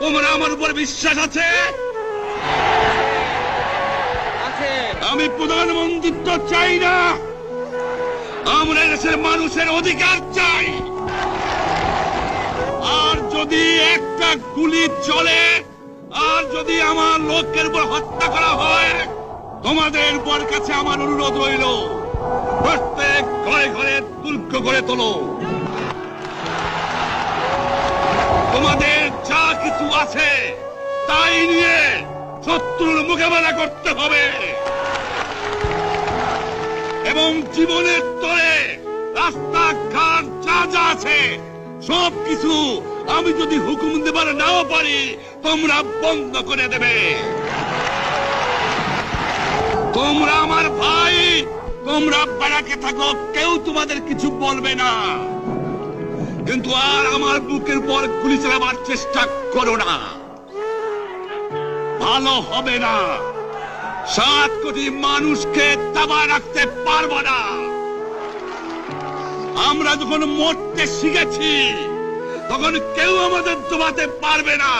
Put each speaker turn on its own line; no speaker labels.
তোমরা আমার উপর বিশ্বাস আছে? আমি প্রধানমন্ত্রিত্ব চাই না, আমরা দেশের মানুষের অধিকার চাই। আর যদি একটা গুলি চলে, আর যদি আমার লোকের উপর হত্যা করা হয়, তোমাদের উপর কাছে আমার অনুরোধ রইল, প্রত্যেক ঘরে ঘরে দুর্গ করে তোলো। তোমাদের যা কিছু আছে তাই নিয়ে শত্রুর মোকাবেলা করতে হবে, এবং জীবনের তরে রাস্তাঘাট যা যা আছে সবকিছু আমি যদি হুকুম দেবার নাও পারি, তোমরা বন্ধ করে দেবে। তোমরা আমার ভাই, তোমরা বাড়াকে থাকো, কেউ তোমাদের কিছু বলবে না, কিন্তু আর আমার বুকের পর গুলি চালাবার চেষ্টা করো না, ভালো হবে না। 7 কোটি মানুষকে দাবায় রাখতে পারবো না। আমরা যখন মরতে শিখেছি, তখন কেউ আমাদের দবাতে পারবে না।